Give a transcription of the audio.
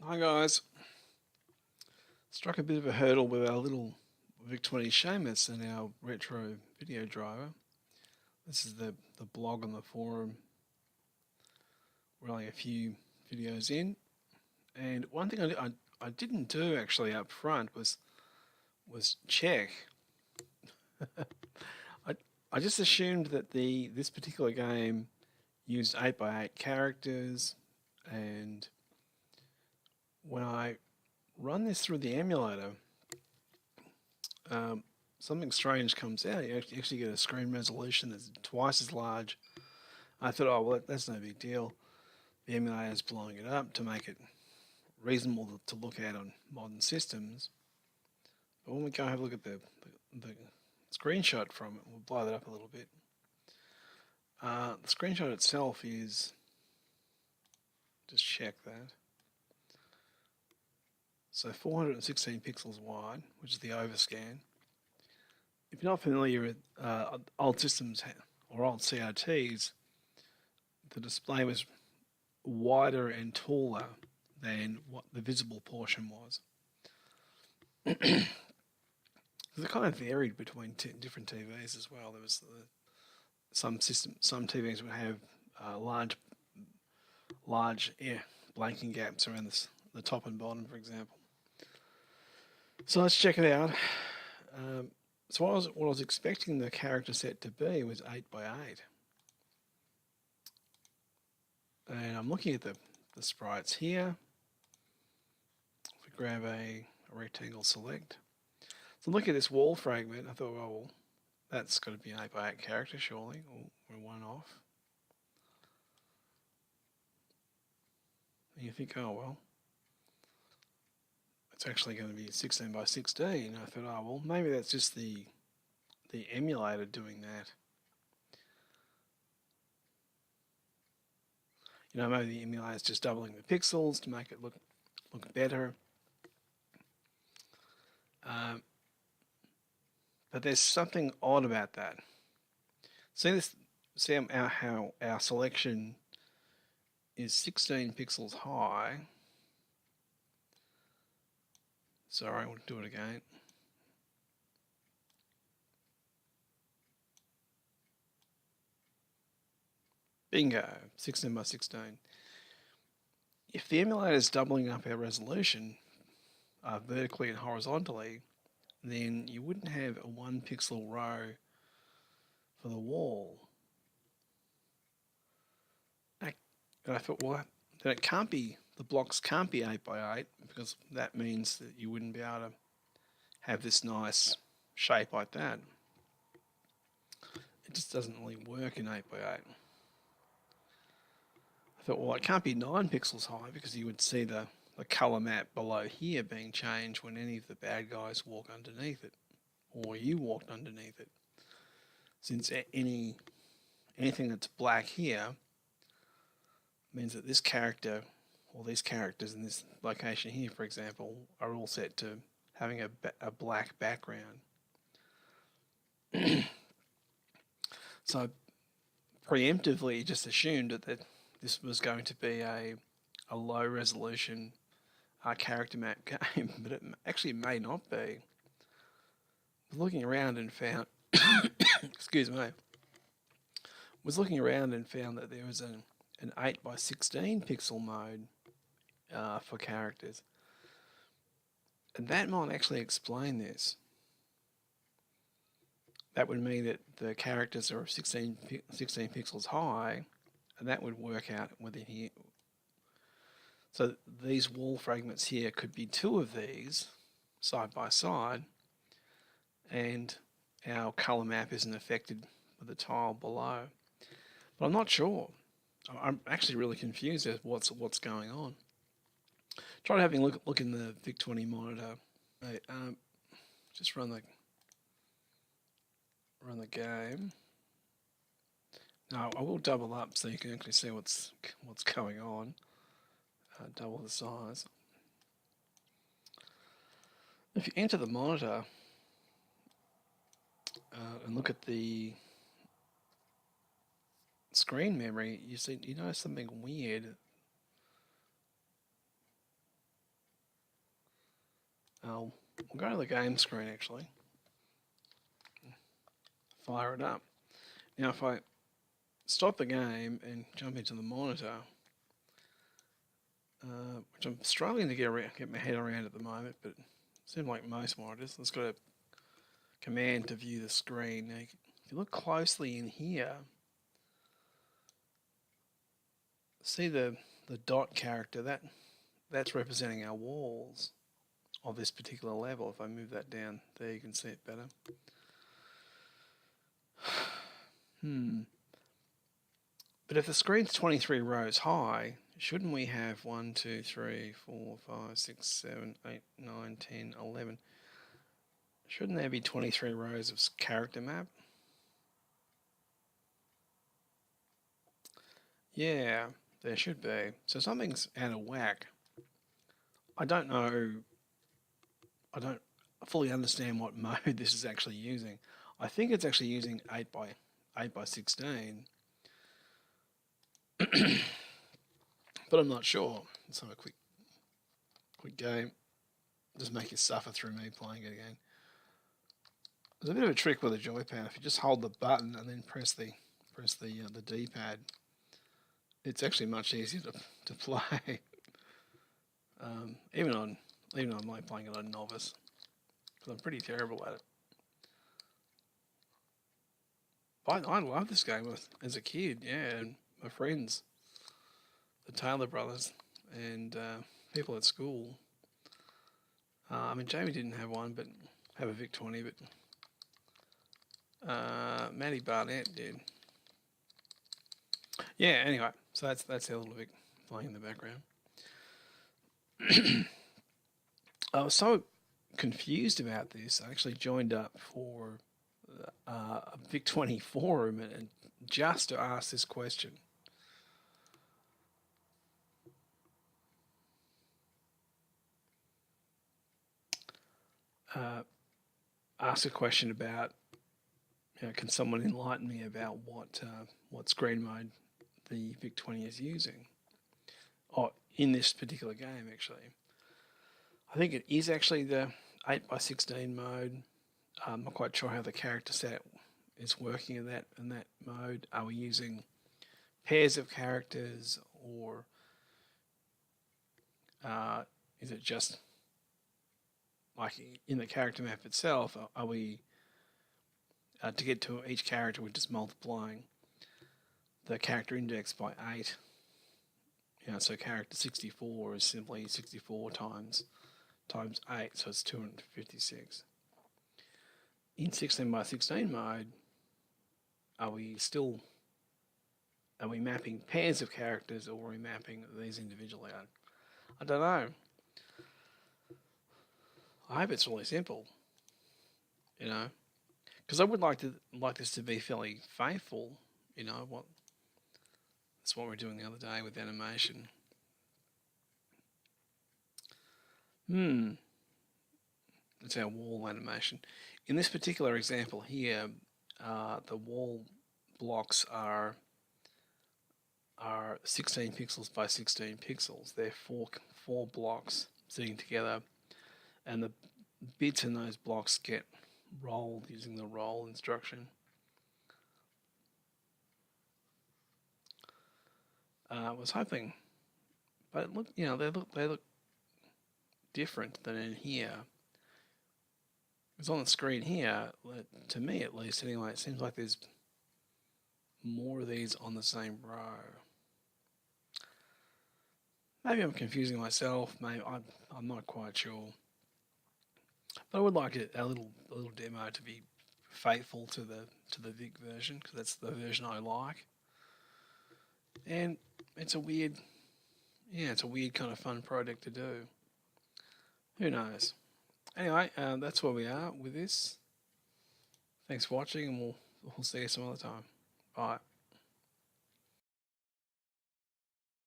Hi guys. Struck a bit of a hurdle with our little VIC-20 Seamus and our retro video driver. This is the blog on the forum. We're only a few videos in, and one thing I didn't do actually up front was check. I I just assumed that this particular game used 8x8 characters, and when I run this through the emulator, um, something strange comes out. You actually get a screen resolution that's twice as large. I thought, oh, well, that's no big deal. The emulator is blowing it up to make it reasonable to look at on modern systems. But when we go have a look at the screenshot from it, we'll blow that up a little bit. The screenshot itself is, just check that. So 416 pixels wide, which is the overscan. If you're not familiar with old systems or old CRTs, the display was wider and taller than what the visible portion was. It kind of varied between different TVs as well. There was some TVs would have large blanking gaps around the top and bottom, for example. So let's check it out. So what I was expecting the character set to be was 8x8. And I'm looking at the sprites here. If we grab a rectangle select. So look at this wall fragment. I thought, oh, well, that's got to be an 8x8 character, surely. We're one off. And you think, oh, well, it's actually going to be 16 by 16. I thought, oh, well, maybe that's just the emulator doing that. You know, maybe the emulator is just doubling the pixels to make it look better. But there's something odd about that. See how our selection is 16 pixels high. Sorry, we'll do it again. Bingo, 16 by 16. If the emulator is doubling up our resolution vertically and horizontally, then you wouldn't have a 1 pixel row for the wall. And I thought, well, then it can't be, the blocks can't be 8x8 because that means that you wouldn't be able to have this nice shape like that. It just doesn't really work in 8x8. I thought, well, it can't be 9 pixels high because you would see the color map below here being changed when any of the bad guys walk underneath it, or you walked underneath it. Since anything that's black here means that this character, or these characters in this location here, for example, are all set to having a black background. So preemptively just assumed that this was going to be a low resolution character map game, but it actually may not be. Looking around and found, excuse me, was looking around and found that there was an 8 by 16 pixel mode for characters. And that might actually explain this. That would mean that the characters are 16 pixels high, and that would work out within here. So these wall fragments here could be two of these side by side, and our color map isn't affected with the tile below. But I'm not sure. I'm actually really confused as what's going on. Tried having a look in the VIC-20 monitor. Just run the game. Now I will double up so you can actually see what's going on. Double the size. If you enter the monitor and look at the screen memory, you notice something weird. We'll go to the game screen actually. Fire it up. Now if I stop the game and jump into the monitor, which I'm struggling to get my head around at the moment, but it seems like most monitors, it's got a command to view the screen. Now, if you look closely in here, see the dot character, that's representing our walls of this particular level. If I move that down there, you can see it better. But if the screen's 23 rows high, shouldn't we have 1, 2, 3, 4, 5, 6, 7, 8, 9, 10, 11? Shouldn't there be 23 rows of character map? Yeah, there should be. So something's out of whack. I don't know. I don't fully understand what mode this is actually using. I think it's actually using 8 by 16. But I'm not sure. Let's have a quick game. Just make you suffer through me playing it again. There's a bit of a trick with a joypad. If you just hold the button and then press the D-pad, it's actually much easier to play. Even on like playing it on novice, because I'm pretty terrible at it. I love this game as a kid, yeah, and my friends, the Taylor brothers, and people at school. I mean, Jamie didn't have one, but have a VIC-20, but Matty Barnett did. Yeah. Anyway, so that's our little Vic playing in the background. I was so confused about this. I actually joined up for a VIC-20 forum and just to ask this question. Ask a question about, can someone enlighten me about what screen mode the VIC-20 is using? Oh, in this particular game, actually. I think it is actually the 8 by 16 mode. I'm not quite sure how the character set is working in that mode. Are we using pairs of characters, or is it just like in the character map itself? Are we to get to each character, we're just multiplying the character index by 8? So character 64 is simply 64 times 8, so it's 256. In 16 by 16 mode, are we mapping pairs of characters, or are we mapping these individually? I don't know. I hope it's really simple, because I would like this to be fairly faithful. That's what we were doing the other day with animation. It's our wall animation. In this particular example here, the wall blocks are 16 pixels by 16 pixels. They're four blocks sitting together, and the bits in those blocks get rolled using the roll instruction. I was hoping, but look, they look different than in here. It's on the screen here, to me at least anyway, it seems like there's more of these on the same row. Maybe I'm confusing myself, maybe I'm not quite sure. But I would like a little demo to be faithful to the Vic version, because that's the version I like. And it's a weird kind of fun project to do. Who knows? Anyway, that's where we are with this. Thanks for watching, and we'll see you some other time. Bye.